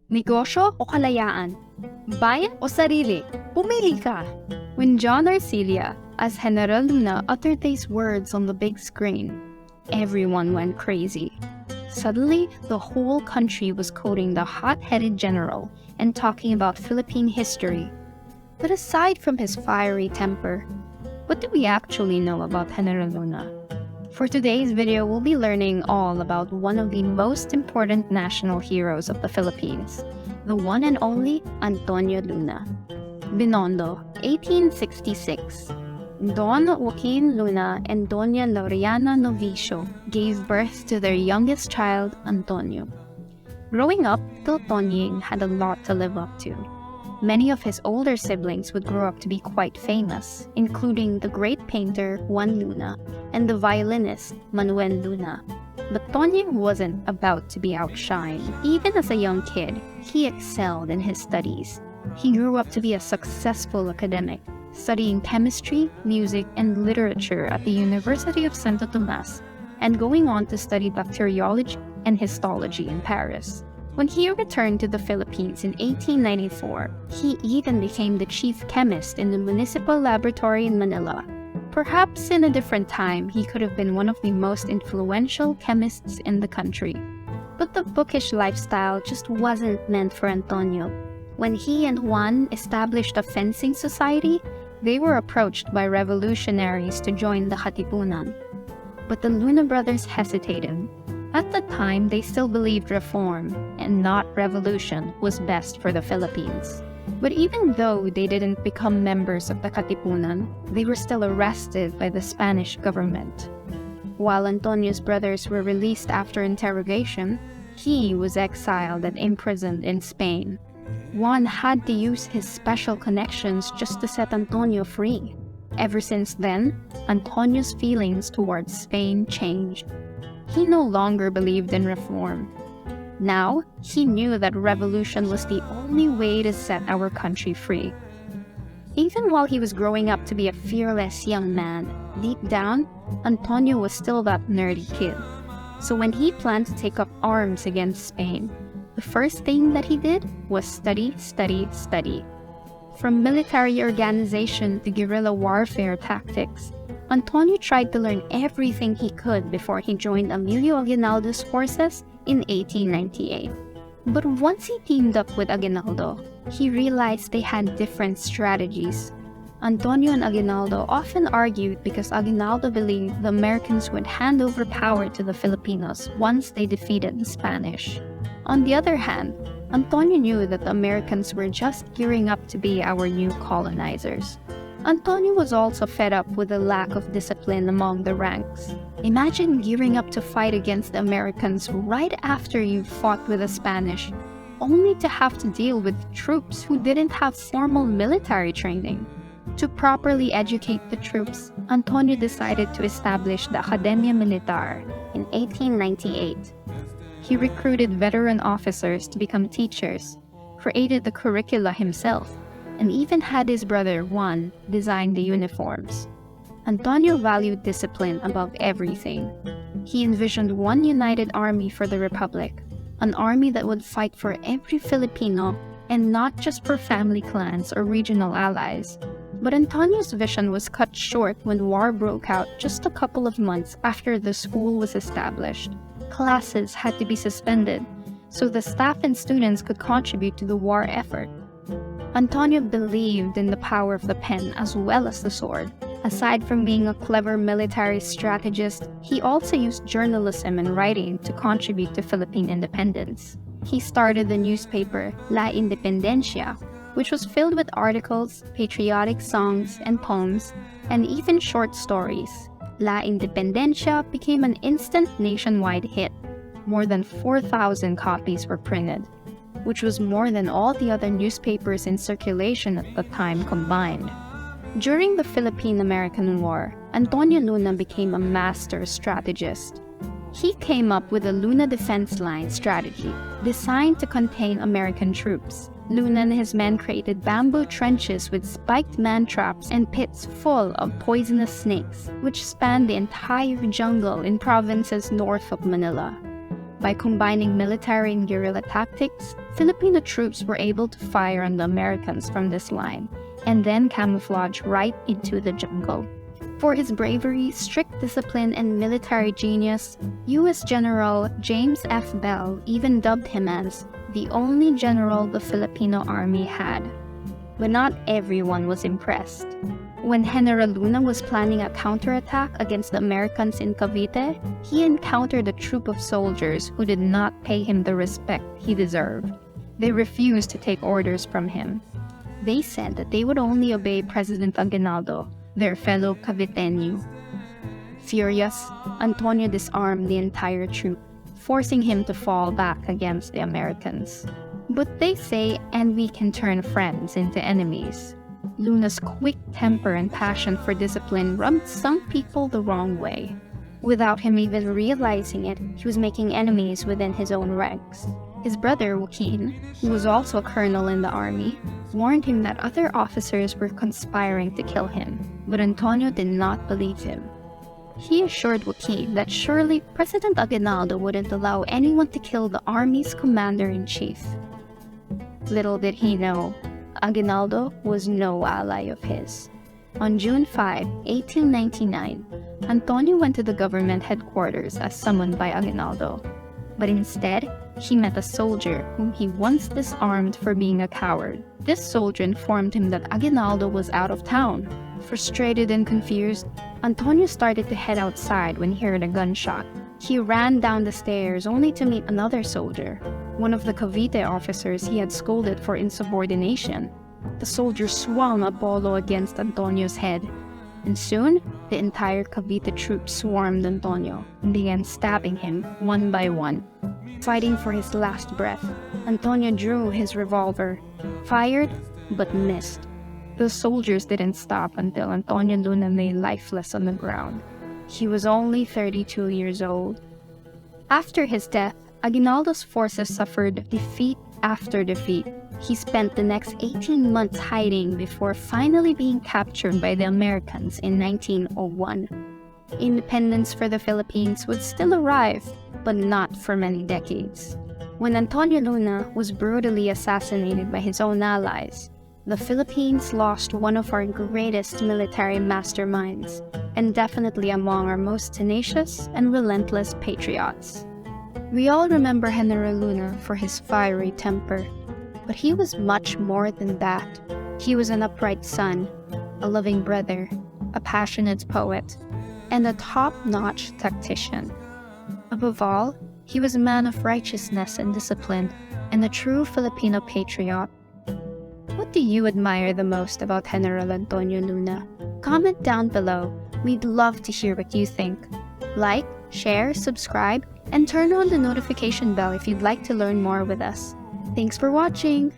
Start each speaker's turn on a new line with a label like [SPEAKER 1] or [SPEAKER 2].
[SPEAKER 1] Negosyo o kalayaan? Bayan o sarili? Pumili ka! When John Arcilla, as Heneral Luna, uttered these words on the big screen, everyone went crazy. Suddenly, the whole country was quoting the hot-headed general and talking about Philippine history. But aside from his fiery temper, what do we actually know about Heneral Luna? For today's video, we'll be learning all about one of the most important national heroes of the Philippines, the one and only Antonio Luna. Binondo, 1866. Don Joaquin Luna and Doña Laureana Novicio gave birth to their youngest child, Antonio. Growing up, Tonying had a lot to live up to. Many of his older siblings would grow up to be quite famous, including the great painter Juan Luna and the violinist Manuel Luna. But Tonying wasn't about to be outshined. Even as a young kid, he excelled in his studies. He grew up to be a successful academic, studying chemistry, music, and literature at the University of Santo Tomas, and going on to study bacteriology and histology in Paris. When he returned to the Philippines in 1894, he even became the chief chemist in the municipal laboratory in Manila. Perhaps in a different time, he could have been one of the most influential chemists in the country. But the bookish lifestyle just wasn't meant for Antonio. When he and Juan established a fencing society, they were approached by revolutionaries to join the Katipunan. But the Luna brothers hesitated. At the time, they still believed reform, and not revolution, was best for the Philippines. But even though they didn't become members of the Katipunan, they were still arrested by the Spanish government. While Antonio's brothers were released after interrogation, he was exiled and imprisoned in Spain. Juan had to use his special connections just to set Antonio free. Ever since then, Antonio's feelings towards Spain changed. He no longer believed in reform. Now, he knew that revolution was the only way to set our country free. Even while he was growing up to be a fearless young man, deep down, Antonio was still that nerdy kid. So when he planned to take up arms against Spain, the first thing that he did was study, study, study. From military organization to guerrilla warfare tactics, Antonio tried to learn everything he could before he joined Emilio Aguinaldo's forces in 1898. But once he teamed up with Aguinaldo, he realized they had different strategies. Antonio and Aguinaldo often argued because Aguinaldo believed the Americans would hand over power to the Filipinos once they defeated the Spanish. On the other hand, Antonio knew that the Americans were just gearing up to be our new colonizers. Antonio was also fed up with the lack of discipline among the ranks. Imagine gearing up to fight against the Americans right after you've fought with the Spanish, only to have to deal with troops who didn't have formal military training. To properly educate the troops, Antonio decided to establish the Academia Militar in 1898. He recruited veteran officers to become teachers, created the curricula himself, and even had his brother Juan design the uniforms. Antonio valued discipline above everything. He envisioned one united army for the Republic, an army that would fight for every Filipino and not just for family clans or regional allies. But Antonio's vision was cut short when war broke out just a couple of months after the school was established. Classes had to be suspended, so the staff and students could contribute to the war effort. Antonio believed in the power of the pen as well as the sword. Aside from being a clever military strategist, he also used journalism and writing to contribute to Philippine independence. He started the newspaper La Independencia, which was filled with articles, patriotic songs and poems, and even short stories. La Independencia became an instant nationwide hit. More than 4,000 copies were printed, which was more than all the other newspapers in circulation at the time combined. During the Philippine-American War, Antonio Luna became a master strategist. He came up with the Luna Defense Line strategy, designed to contain American troops. Luna and his men created bamboo trenches with spiked man-traps and pits full of poisonous snakes, which spanned the entire jungle in provinces north of Manila. By combining military and guerrilla tactics, Filipino troops were able to fire on the Americans from this line, and then camouflage right into the jungle. For his bravery, strict discipline, and military genius, U.S. General James F. Bell even dubbed him as the only general the Filipino army had. But not everyone was impressed. When Heneral Luna was planning a counterattack against the Americans in Cavite, he encountered a troop of soldiers who did not pay him the respect he deserved. They refused to take orders from him. They said that they would only obey President Aguinaldo, their fellow Caviteño. Furious, Antonio disarmed the entire troop, forcing him to fall back against the Americans. But they say envy can turn friends into enemies. Luna's quick temper and passion for discipline rubbed some people the wrong way. Without him even realizing it, he was making enemies within his own ranks. His brother, Joaquin, who was also a colonel in the army, warned him that other officers were conspiring to kill him, but Antonio did not believe him. He assured Joaquin that surely President Aguinaldo wouldn't allow anyone to kill the army's commander-in-chief. Little did he know, Aguinaldo was no ally of his. On June 5, 1899, Antonio went to the government headquarters as summoned by Aguinaldo. But instead, he met a soldier whom he once disarmed for being a coward. This soldier informed him that Aguinaldo was out of town. Frustrated and confused, Antonio started to head outside when he heard a gunshot. He ran down the stairs only to meet another soldier, one of the Cavite officers he had scolded for insubordination. The soldier swung a bolo against Antonio's head, and soon the entire Cavite troop swarmed Antonio and began stabbing him one by one. Fighting for his last breath, Antonio drew his revolver, fired, but missed. The soldiers didn't stop until Antonio Luna lay lifeless on the ground. He was only 32 years old. After his death, Aguinaldo's forces suffered defeat after defeat. He spent the next 18 months hiding before finally being captured by the Americans in 1901. Independence for the Philippines would still arrive, but not for many decades. When Antonio Luna was brutally assassinated by his own allies, the Philippines lost one of our greatest military masterminds, and definitely among our most tenacious and relentless patriots. We all remember Heneral Luna for his fiery temper, but he was much more than that. He was an upright son, a loving brother, a passionate poet, and a top-notch tactician. Above all, he was a man of righteousness and discipline, and a true Filipino patriot. What do you admire the most about General Antonio Luna? Comment down below. We'd love to hear what you think. Like, share, subscribe, and turn on the notification bell if you'd like to learn more with us. Thanks for watching!